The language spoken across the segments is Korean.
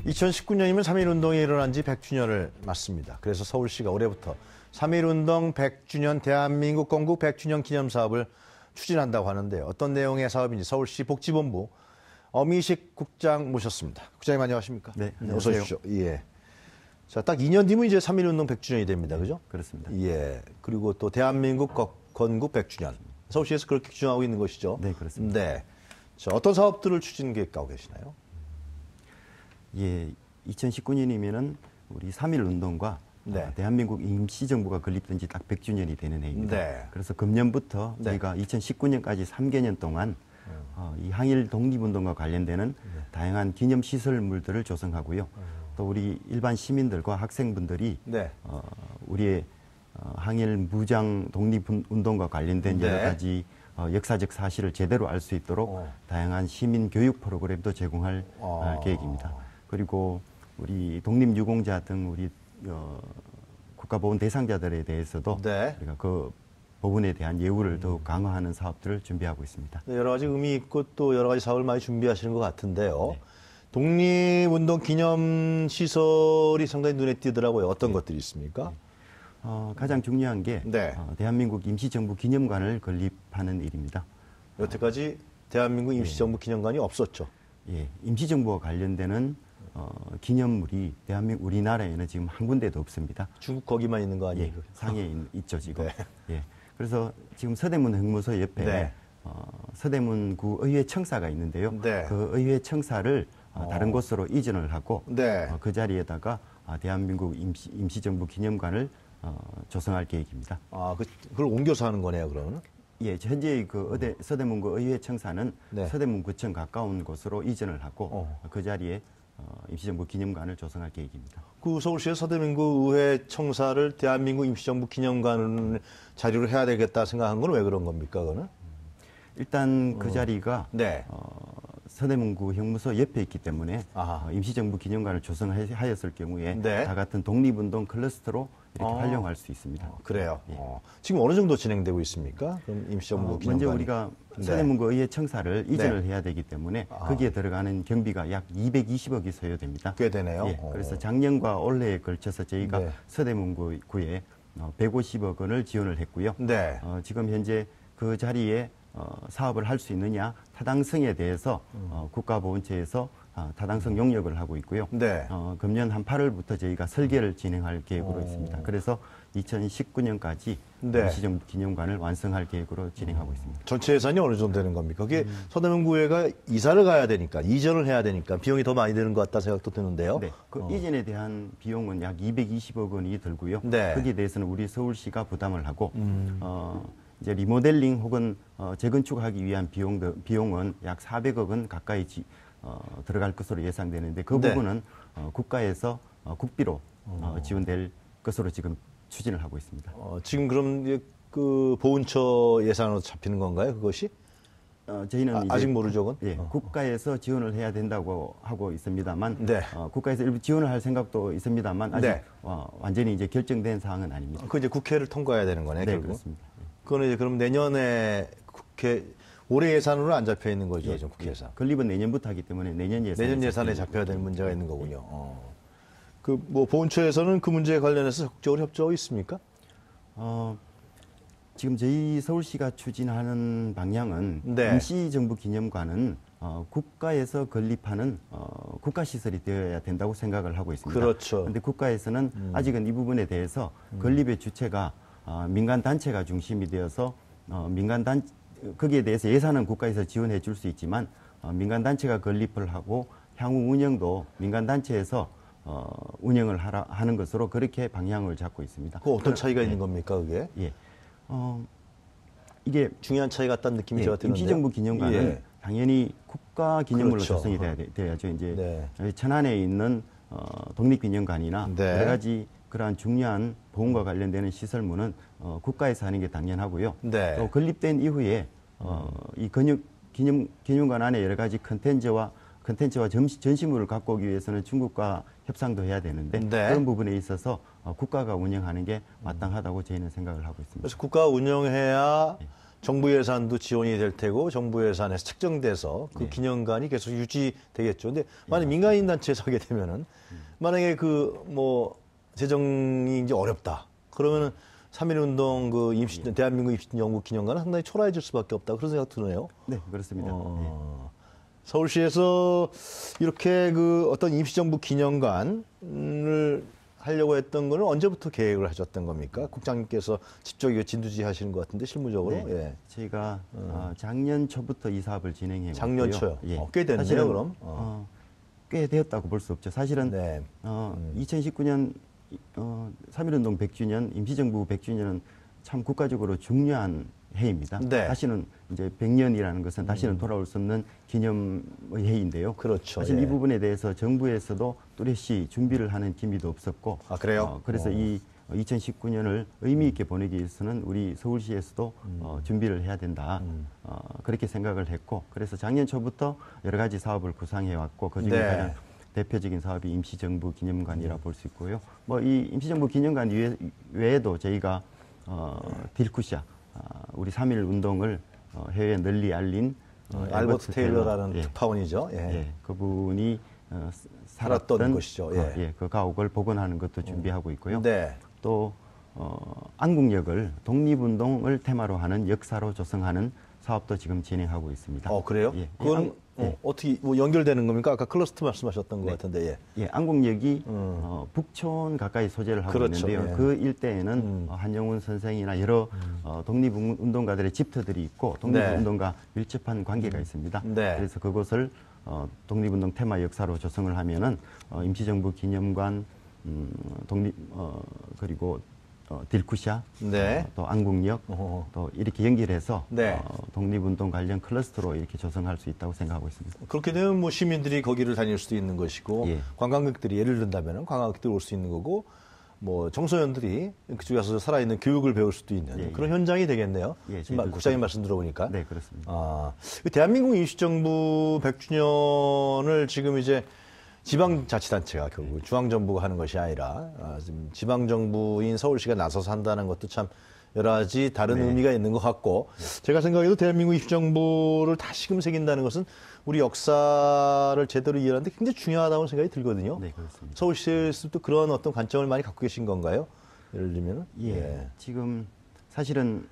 2019년이면 3.1운동이 일어난 지 100주년을 맞습니다. 그래서 서울시가 올해부터 3.1운동 100주년 대한민국 건국 100주년 기념사업을 추진한다고 하는데요. 어떤 내용의 사업인지 서울시 복지본부 어미식 국장 모셨습니다. 국장님 안녕하십니까? 네, 어서 안녕하세요. 오십시오. 예. 자, 딱 2년 뒤면 이제 3.1운동 100주년이 됩니다. 그죠? 그렇습니다. 예. 그리고 또 대한민국 건국 100주년. 서울시에서 그렇게 추진하고 있는 것이죠? 네, 그렇습니다. 네. 자, 어떤 사업들을 추진 계획하고 계시나요? 예, 2019년이면은 우리 3.1운동과 네. 대한민국 임시정부가 건립된 지 딱 100주년이 되는 해입니다. 네. 그래서 금년부터 네. 저희가 2019년까지 3개년 동안 이 항일 독립운동과 관련되는 다양한 기념시설물들을 조성하고요. 또 우리 일반 시민들과 학생분들이 네. 우리의 항일 무장 독립운동과 관련된 네. 여러 가지 역사적 사실을 제대로 알 수 있도록 다양한 시민 교육 프로그램도 제공할 계획입니다. 그리고 우리 독립유공자 등 우리 국가보훈 대상자들에 대해서도 네. 우리가 그 보훈에 대한 예우를 더욱 강화하는 사업들을 준비하고 있습니다. 네, 여러 가지 의미 있고 또 여러 가지 사업을 많이 준비하시는 것 같은데요. 네. 독립운동 기념시설이 상당히 눈에 띄더라고요. 어떤 것들이 있습니까? 가장 중요한 게 네. 대한민국 임시정부 기념관을 건립하는 일입니다. 여태까지 대한민국 임시정부 기념관이 없었죠. 예, 임시정부와 관련되는 기념물이 대한민국 우리나라에는 지금 한 군데도 없습니다. 중국 거기만 있는 거 아니에요? 예, 상해에 있죠 지금. 네. 예, 그래서 지금 서대문 흥무소 옆에 네. 서대문구 의회 청사가 있는데요. 네. 그 의회 청사를 다른 곳으로 이전을 하고 네. 그 자리에다가 대한민국 임시정부 기념관을 조성할 계획입니다. 아, 그걸 옮겨서 하는 거네요, 그러면? 예, 현재 그 서대문구 의회 청사는 네. 서대문구청 가까운 곳으로 이전을 하고 그 자리에 임시정부 기념관을 조성할 계획입니다. 그 서울시의 서대문구 의회 청사를 대한민국 임시정부 기념관 자리로 해야 되겠다 생각한 건 왜 그런 겁니까, 그거는? 일단 그 자리가 네. 서대문구 형무소 옆에 있기 때문에 아하. 임시정부 기념관을 조성하였을 경우에 네. 다 같은 독립운동 클러스터로 이렇게 활용할 수 있습니다. 그래요. 지금 어느 정도 진행되고 있습니까? 그럼 임시정부 기념관이. 먼저 우리가 서대문구 의회 청사를 이전을 해야 되기 때문에 거기에 들어가는 경비가 약 220억이 소요됩니다. 꽤 되네요. 예, 그래서 작년과 올해에 걸쳐서 저희가 네. 서대문구에 150억 원을 지원을 했고요. 네. 지금 현재 그 자리에 사업을 할 수 있느냐 타당성에 대해서 국가보훈처에서 타당성 용역을 하고 있고요. 네. 금년 한 8월부터 저희가 설계를 진행할 계획으로 있습니다. 그래서 2019년까지 네. 임시정부 기념관을 완성할 계획으로 진행하고 있습니다. 전체 예산이 어느 정도 되는 겁니까? 그게 서대문구회가 이사를 가야 되니까, 이전을 해야 되니까 비용이 더 많이 드는 것 같다 생각도 드는데요. 네, 그 이전에 대한 비용은 약 220억 원이 들고요. 네. 거기에 대해서는 우리 서울시가 부담을 하고 이제 리모델링 혹은 재건축하기 위한 비용은 약 400억 원 가까이 들어갈 것으로 예상되는데 그 네. 부분은 국가에서 국비로 지원될 것으로 지금 추진을 하고 있습니다. 지금 그럼 이제 그 보훈처 예산으로 잡히는 건가요, 그것이? 저희는 이제 아직 모르죠, 그건? 예, 국가에서 지원을 해야 된다고 하고 있습니다만 네. 국가에서 일부 지원을 할 생각도 있습니다만 아직 네. 완전히 이제 결정된 사항은 아닙니다. 그 이제 국회를 통과해야 되는 거네, 네, 결국. 그렇습니다. 그거는 이제 그럼 내년에 올해 예산으로 안 잡혀 있는 거죠, 지금 국회 예산. 건립은 내년부터 하기 때문에 내년 예산에 잡혀야 되는 문제가 있는 거군요. 그 뭐 보훈처에서는 그 문제에 관련해서 적극적으로 협조하고 있습니까? 지금 저희 서울시가 추진하는 방향은 네. 임시정부 기념관은 국가에서 건립하는 국가시설이 되어야 된다고 생각을 하고 있습니다. 그렇죠. 그런데 국가에서는 아직은 이 부분에 대해서 건립의 주체가 민간 단체가 중심이 되어서 거기에 대해서 예산은 국가에서 지원해 줄 수 있지만 민간 단체가 건립을 하고 향후 운영도 민간 단체에서 운영을 하는 것으로 그렇게 방향을 잡고 있습니다. 그 어떤 차이가 있는 겁니까, 그게? 예. 이게 중요한 차이 같다는 느낌이 제가 드는데. 임시정부 기념관은 당연히 국가 기념물로 그렇죠. 조성이 돼야죠. 이제 네. 저희 천안에 있는 독립기념관이나 네. 여러 가지 그러한 중요한 보훈과 관련되는 시설물은 국가에서 하는 게 당연하고요. 네. 또 건립된 이후에 이 기념관 안에 여러 가지 컨텐츠와 전시물을 갖고 오기 위해서는 중국과 협상도 해야 되는데 네. 그런 부분에 있어서 국가가 운영하는 게 마땅하다고 저희는 생각을 하고 있습니다. 그래서 국가가 운영해야 정부 예산도 지원이 될 테고 정부 예산에서 책정돼서 그 기념관이 계속 유지되겠죠. 근데 만약 민간인 단체에서 하게 되면은 만약에 그 뭐 재정이 이제 어렵다. 그러면은 3.1운동 그 대한민국 임시정부 영국 기념관은 상당히 초라해질 수밖에 없다. 그런 생각 드네요. 네, 그렇습니다. 예. 서울시에서 이렇게 그 어떤 임시정부 기념관을 하려고 했던 거는 언제부터 계획을 하셨던 겁니까? 국장님께서 직접 이거 진두지 하시는 것 같은데 실무적으로. 네, 예. 저희가 작년 초부터 이 사업을 진행해 왔고요. 작년 초요. 예. 꽤 됐네요, 사실은, 그럼. 꽤 되었다고 볼 수 없죠. 사실은 네. 2019년 3.1운동 100주년, 임시정부 100주년은 참 국가적으로 중요한 해입니다. 네. 다시는 이제 100년이라는 것은 다시는 돌아올 수 없는 기념의 해인데요. 그렇죠. 사실 예. 이 부분에 대해서 정부에서도 뚜렷이 준비를 하는 기미도 없었고, 아, 그래요? 그래서 이 2019년을 의미 있게 보내기 위해서는 우리 서울시에서도 준비를 해야 된다. 그렇게 생각을 했고, 그래서 작년 초부터 여러 가지 사업을 구상해 왔고, 그중에 네. 가장 대표적인 사업이 임시정부 기념관이라 볼 수 있고요. 뭐 이 임시정부 기념관 외에도 저희가 딜쿠샤, 우리 3.1 운동을 해외에 널리 알린 알버트 테일러라는 예. 특파원이죠. 예. 예, 그분이 살았던 살았던 곳이죠. 예. 그 가옥을 복원하는 것도 준비하고 있고요. 네. 또 안국역을 독립운동을 테마로 하는 역사로 조성하는 사업도 지금 진행하고 있습니다. 그래요? 예. 그건 예. 어떻게 뭐 연결되는 겁니까? 아까 클러스터 말씀하셨던 것 같은데. 예. 예, 안국역이 북촌 가까이 소재를 하고 그렇죠. 있는데요. 예. 그 일대에는 한영훈 선생이나 여러 독립운동가들의 집터들이 있고 독립운동과 밀접한 관계가 있습니다. 네. 그래서 그곳을 독립운동 테마 역사로 조성을 하면은 임시정부 기념관, 그리고 딜쿠샤, 네. 또 안국역, 어허. 또 이렇게 연결해서 네. 독립운동 관련 클러스터로 이렇게 조성할 수 있다고 생각하고 있습니다. 그렇게 되면 뭐 시민들이 거기를 다닐 수도 있는 것이고 예. 관광객들이 예를 든다면 관광객들이 올 수 있는 거고 뭐 청소년들이 그쪽에 가서 살아있는 교육을 배울 수도 있는 예, 그런 현장이 되겠네요. 예, 지금 저희도 국장님 말씀 들어보니까. 네, 그렇습니다. 대한민국 임시정부 100주년을 지금 이제 지방자치단체가 결국 중앙정부가 하는 것이 아니라 지금 지방정부인 서울시가 나서서 한다는 것도 참 여러 가지 다른 의미가 있는 것 같고 제가 생각해도 대한민국 임시정부를 다시금 새긴다는 것은 우리 역사를 제대로 이해하는데 굉장히 중요하다고 생각이 들거든요. 네, 그렇습니다. 서울시에서도 그런 어떤 관점을 많이 갖고 계신 건가요? 예를 들면 예. 지금 사실은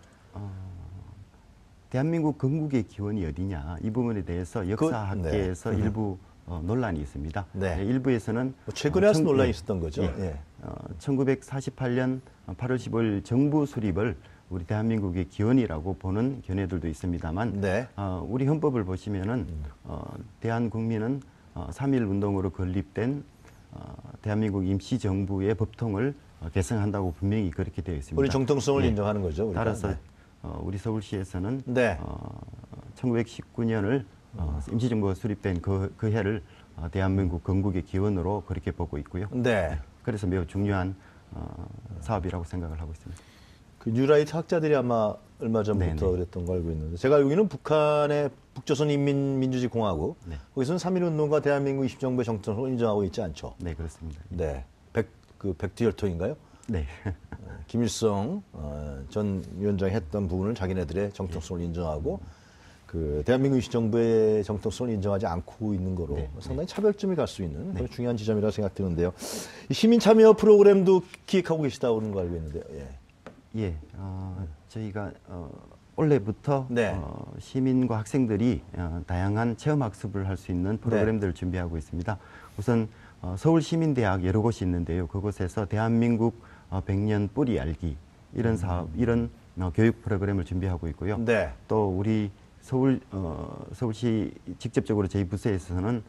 대한민국 건국의 기원이 어디냐 이 부분에 대해서 역사학계에서 네. 일부 논란이 있습니다. 네. 일부에서는 뭐 최근에 와서 논란이 예, 있었던 거죠. 예. 예. 1948년 8월 15일 정부 수립을 우리 대한민국의 기원이라고 보는 견해들도 있습니다만 네. 우리 헌법을 보시면은 대한 국민은 3.1 운동으로 건립된 대한민국 임시정부의 법통을 개성한다고 분명히 그렇게 되어 있습니다. 우리 정통성을 예. 인정하는 거죠. 우리가. 따라서 네. 우리 서울시에서는 네. 1919년을 임시정부가 수립된 그 해를 대한민국 건국의 기원으로 그렇게 보고 있고요. 네. 그래서 매우 중요한 사업이라고 생각을 하고 있습니다. 그 뉴라이트 학자들이 아마 얼마 전부터 네네. 그랬던 걸 알고 있는데 제가 알기로는 북한의 북조선인민민주주의공화국 네. 거기서는 3.1운동과 대한민국 임시정부의 정통성을 인정하고 있지 않죠. 네, 그렇습니다. 네. 백두혈통인가요? 네. 김일성 전 위원장이 했던 부분을 자기네들의 정통성을 인정하고 그 대한민국 임시정부의 정통성을 인정하지 않고 있는 거로 네. 상당히 차별점이 갈 수 있는 그런 중요한 지점이라고 생각되는데요. 이 시민 참여 프로그램도 기획하고 계시다고 그런 거 알고 있는데요. 예. 예, 저희가 올해부터 네. 시민과 학생들이 다양한 체험 학습을 할 수 있는 프로그램들을 준비하고 있습니다. 우선 서울시민대학 여러 곳이 있는데요. 그곳에서 대한민국 100년 뿌리 알기 이런 사업, 이런 교육 프로그램을 준비하고 있고요. 네. 또 우리 서울시 직접적으로 저희 부서에서는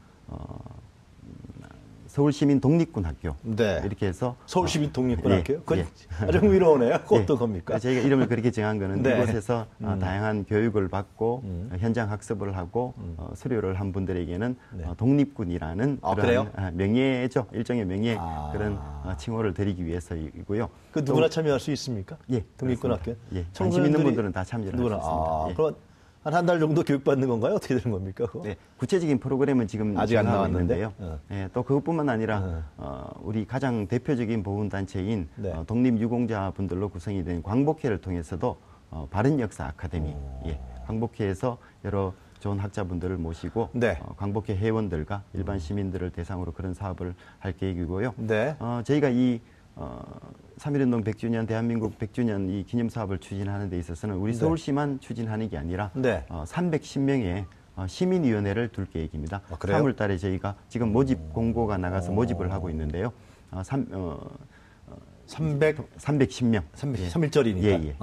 서울시민 독립군학교 네. 이렇게 해서 서울시민 독립군학교요? 예, 그건 예. 아주 흥미로우네요. 그건 예. 어떤 겁니까? 저희가 이름을 그렇게 정한 거는 네. 이곳에서 다양한 교육을 받고 현장 학습을 하고 수료를 한 분들에게는 네. 독립군이라는 아, 그런 그래요? 명예죠. 일종의 명예 아. 그런 칭호를 드리기 위해서이고요. 그 누구나 참여할 수 있습니까? 예, 독립군학교? 예, 관심 있는 분들은 다 참여를 할 수 누구나. 있습니다. 예. 그럼 한 달 정도 교육받는 건가요? 어떻게 되는 겁니까? 그거? 네, 구체적인 프로그램은 지금 아직 안 진행하고 나왔는데? 있는데요. 예, 또 그것뿐만 아니라 우리 가장 대표적인 보훈단체인 네. 독립유공자분들로 구성이 된 광복회를 통해서도 바른 역사 아카데미, 예, 광복회에서 여러 좋은 학자분들을 모시고 네. 광복회 회원들과 일반 시민들을 대상으로 그런 사업을 할 계획이고요. 네. 저희가 이 3.1운동 100주년, 대한민국 100주년 이 기념 사업을 추진하는 데 있어서는 우리 서울시만 추진하는 게 아니라 네. 310명의 시민위원회를 둘 계획입니다. 아, 그래요? 3월 달에 저희가 지금 모집 공고가 나가서 모집을 하고 있는데요. 310명. 3일절이니까. 예, 예. 예.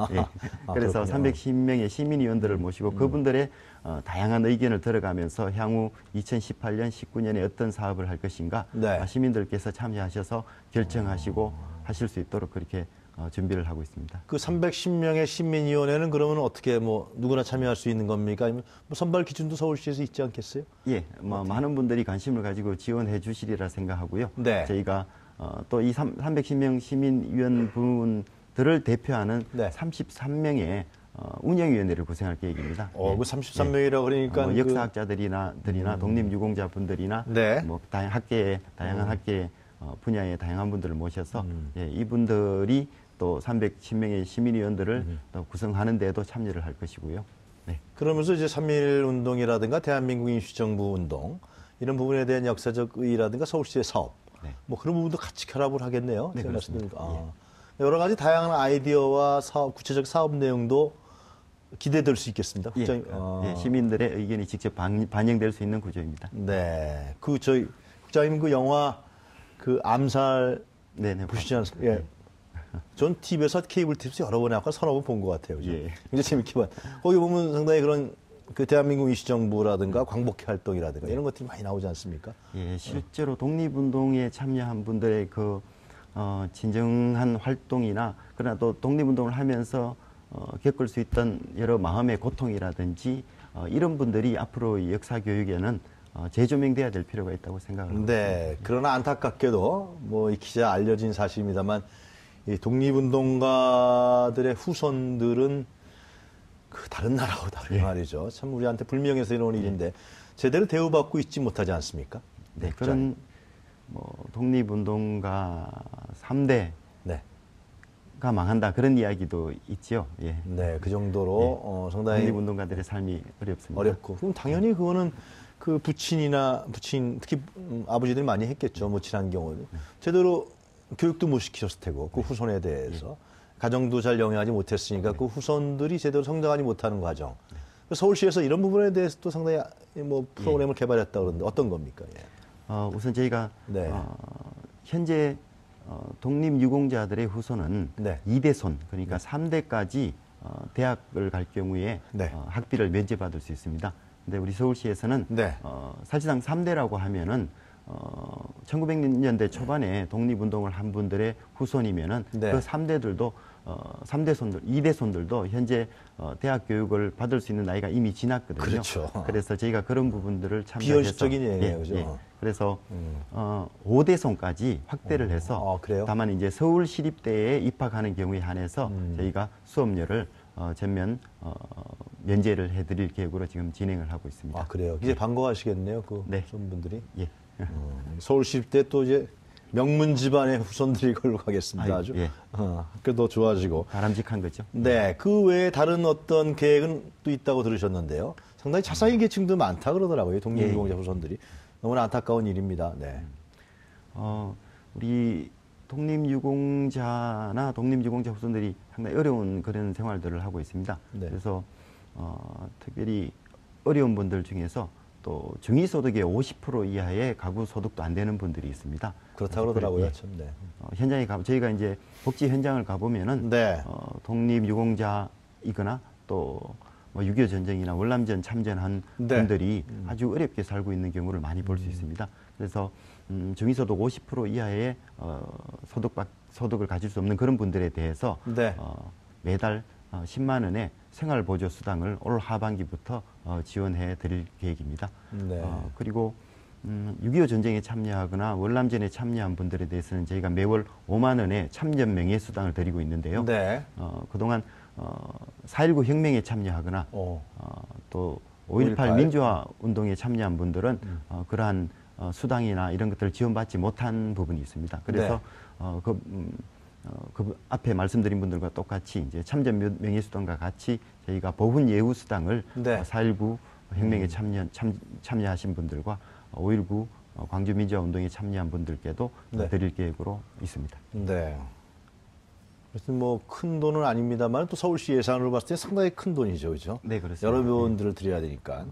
그래서 그렇군요. 310명의 시민위원들을 모시고 그분들의 다양한 의견을 들어가면서 향후 2018년, 19년에 어떤 사업을 할 것인가 네. 시민들께서 참여하셔서 결정하시고 하실 수 있도록 그렇게 준비를 하고 있습니다. 그 310명의 시민위원회는 그러면 어떻게 뭐 누구나 참여할 수 있는 겁니까? 아니면 뭐 선발 기준도 서울시에서 있지 않겠어요? 예, 많은 분들이 관심을 가지고 지원해 주시리라 생각하고요. 네. 저희가 또 이 310명 시민위원분들을 대표하는 네. 33명의 운영위원회를 구성할 계획입니다. 그 33명이라고 그러니까 역사학자들이나 독립유공자분들이나 네. 뭐 다양한 학계 분야의 다양한 분들을 모셔서 예, 이분들이 또 310명의 시민위원들을 또 구성하는 데에도 참여를 할 것이고요. 네. 그러면서 이제 3.1 운동이라든가 대한민국 인수정부 운동 이런 부분에 대한 역사적 의의라든가 서울시의 사업 네. 뭐 그런 부분도 같이 결합을 하겠네요. 네, 제가 그렇습니다. 말씀드리니까. 여러 가지 다양한 아이디어와 구체적 사업 내용도 기대될 수 있겠습니다. 예, 예, 시민들의 의견이 직접 반영될 수 있는 구조입니다. 네. 저희 국장님 그 영화 그 암살 네네. 보시지 않습니까? 예. 전 TV에서 케이블 TV에서 여러 번 약간 서너 번 본 것 같아요. 그죠? 예. 굉장히 재밌게 봤. 거기 보면 상당히 그런 그 대한민국 인수정부라든가 광복회 활동이라든가 이런 것들이 많이 나오지 않습니까? 예, 실제로 독립운동에 참여한 분들의 진정한 활동이나 그러나 또 독립운동을 하면서 겪을 수 있던 여러 마음의 고통이라든지 이런 분들이 앞으로 역사 교육에는 재조명돼야 될 필요가 있다고 생각을 합니다. 네. 그러나 안타깝게도 뭐 익히자 알려진 사실입니다만 이 독립운동가들의 후손들은 그 다른 나라고 다른 말이죠. 참 우리한테 불명예서 이런 일인데 제대로 대우받고 있지 못하지 않습니까? 네, 그런 독립운동가 3대가 네. 망한다 그런 이야기도 있죠. 예. 네, 그 정도로 상당히 독립운동가들의 삶이 어렵습니다. 어렵고 그럼 당연히 그거는 그 부친 특히 아버지들이 많이 했겠죠. 모친한 경우는 제대로 교육도 못 시키셨을 테고 그 후손에 대해서 가정도 잘 영위하지 못했으니까 그 후손들이 제대로 성장하지 못하는 과정. 서울시에서 이런 부분에 대해서 또 상당히 뭐 프로그램을 개발했다 그러는데 어떤 겁니까? 예. 우선 저희가 네. 현재 독립유공자들의 후손은 네. 2대손 그러니까 3대까지 대학을 갈 경우에 네. 학비를 면제받을 수 있습니다. 근데 우리 서울시에서는 네. 사실상 3대라고 하면은 1900년대 초반에 독립운동을 한 분들의 후손이면은 네. 그 3대들도 3대손들, 2대손들도 현재 대학 교육을 받을 수 있는 나이가 이미 지났거든요. 그렇죠. 그래서 저희가 그런 부분들을 참고해서 비현실적인 얘기예요, 그죠? 그래서 5대손까지 확대를 해서 그래요? 다만 이제 서울시립대에 입학하는 경우에 한해서 저희가 수업료를 전면 면제를 해드릴 계획으로 지금 진행을 하고 있습니다. 아, 그래요. 이제 반가워하시겠네요, 그 네. 후손분들이. 예. 서울시립대 또 이제 명문 집안의 후손들이 걸로 가겠습니다. 아주. 예. 학교도 좋아지고. 바람직한 거죠. 네, 그 외에 다른 어떤 계획은 또 있다고 들으셨는데요. 상당히 차상위 계층도 많다 그러더라고요. 독립유공자 후손들이. 너무나 안타까운 일입니다. 네. 우리 독립유공자나 독립유공자 후손들이 상당히 어려운 그런 생활들을 하고 있습니다. 네. 그래서 특별히 어려운 분들 중에서 또 중위소득의 50% 이하의 가구 소득도 안 되는 분들이 있습니다. 그렇다고 그러더라고요. 예. 참, 네. 현장에 저희가 이제 복지 현장을 가보면은 네. 독립유공자이거나 또 뭐6.25 전쟁이나 월남전 참전한 네. 분들이 아주 어렵게 살고 있는 경우를 많이 볼 수 있습니다. 그래서 중위소득 50% 이하의 소득을 가질 수 없는 그런 분들에 대해서 네. 매달 10만 원의 생활보조 수당을 올 하반기부터 지원해 드릴 계획입니다. 네. 그리고 6.25 전쟁에 참여하거나 월남전에 참여한 분들에 대해서는 저희가 매월 5만 원의 참전 명예수당을 드리고 있는데요. 네. 그동안 4.19 혁명에 참여하거나 또 5.18 민주화 운동에 참여한 분들은 그러한 수당이나 이런 것들을 지원받지 못한 부분이 있습니다. 그래서 그 앞에 말씀드린 분들과 똑같이 이제 참전 명예수당과 같이 저희가 보훈 예우수당을 네. 4.19 혁명에 참여하신 분들과 5.19 광주민주화운동에 참여한 분들께도 네. 드릴 계획으로 있습니다. 네. 하여튼 뭐 큰 돈은 아닙니다만 또 서울시 예산으로 봤을 때 상당히 큰 돈이죠, 그죠? 네, 그렇습니다. 여러 분들을 드려야 되니까.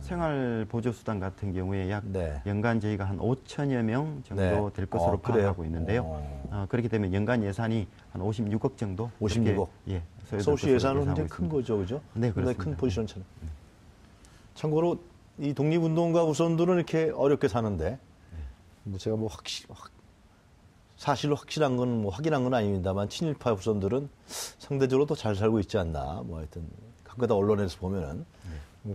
생활보조수당 같은 경우에 약 네. 연간 저희가 한 5천여 명 정도 네. 될 것으로 그래요? 파악하고 있는데요. 그렇기 때문에 연간 예산이 한 56억 정도. 56억. 예, 서울시 예산은 예상하고 굉장히 큰 있습니다. 거죠, 그죠? 네, 굉장히 그렇습니다. 큰 포지션처럼. 참고로 이 독립운동가 후손들은 이렇게 어렵게 사는데, 뭐 제가 뭐 사실로 확실한 건 뭐 확인한 건 아닙니다만 친일파 후손들은 상대적으로 더 잘 살고 있지 않나. 뭐 하여튼 가끔가다 언론에서 보면은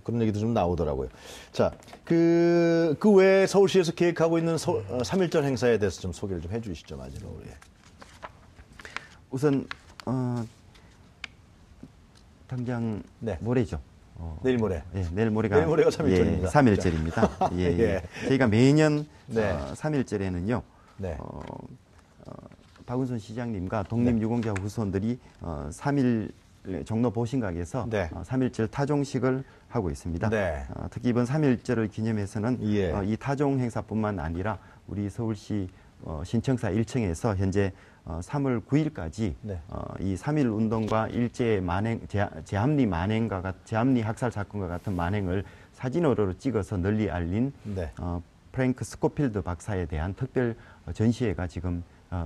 그런 얘기도 좀 나오더라고요. 자, 그 외에 서울시에서 계획하고 있는 3.1절 행사에 대해서 좀 소개를 좀 해주시죠, 마지막으로. 예. 우선 당장 네. 모레죠. 내일 모레. 예, 내일 모레가 내일 모레가 3.1절입니다. 예, 3.1절입니다. 예, 예. 예. 저희가 매년 네. 3.1절에는요. 네. 박은순 시장님과 독립유공자 후손들이 3.1 종로 보신각에서 네. 3.1절 타종식을 하고 있습니다. 네. 특히 이번 3.1절을 기념해서는 예. 이 타종 행사뿐만 아니라 우리 서울시 신청사 1층에서 현재 3월 9일까지 네. 이 3.1 운동과 일제 만행, 제합리 만행과 제합리 학살 사건과 같은 만행을 사진으로 찍어서 널리 알린 네. 프랭크 스코필드 박사에 대한 특별 전시회가 지금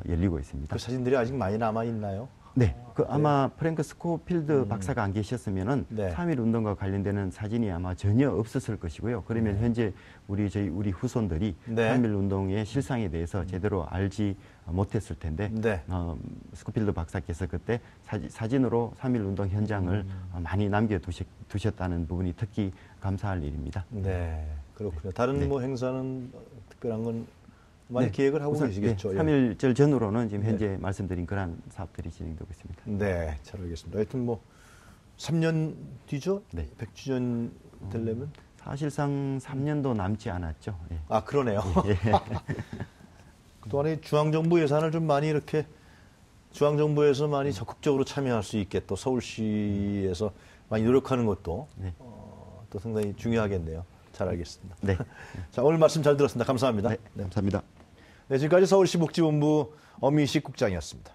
열리고 있습니다. 그 사진들이 아직 많이 남아 있나요? 네, 아마 프랭크 스코필드 박사가 안 계셨으면은 네. 3.1 운동과 관련되는 사진이 아마 전혀 없었을 것이고요. 그러면 현재 우리 후손들이 네. 3.1 운동의 실상에 대해서 제대로 알지 못했을 텐데 네. 스코필드 박사께서 그때 사진으로 3.1 운동 현장을 많이 남겨두셨다는 부분이 특히 감사할 일입니다. 네, 그렇군요. 다른 네. 뭐 행사는 특별한 건 많이 네, 계획을 하고 우선, 계시겠죠. 네, 예. 3.1절 전후로는 지금 현재 말씀드린 그러한 사업들이 진행되고 있습니다. 네, 잘 알겠습니다. 하여튼 뭐 3년 뒤죠? 네. 100주년 되려면? 사실상 3년도 남지 않았죠. 예. 아, 그러네요. 예. 그동안에 중앙정부 예산을 좀 많이 이렇게 중앙정부에서 많이 적극적으로 참여할 수 있게 또 서울시에서 많이 노력하는 것도 네. 또 상당히 중요하겠네요. 잘 알겠습니다. 네. 자, 오늘 말씀 잘 들었습니다. 감사합니다. 네, 감사합니다. 네, 지금까지 서울시 복지본부 엄희식 국장이었습니다.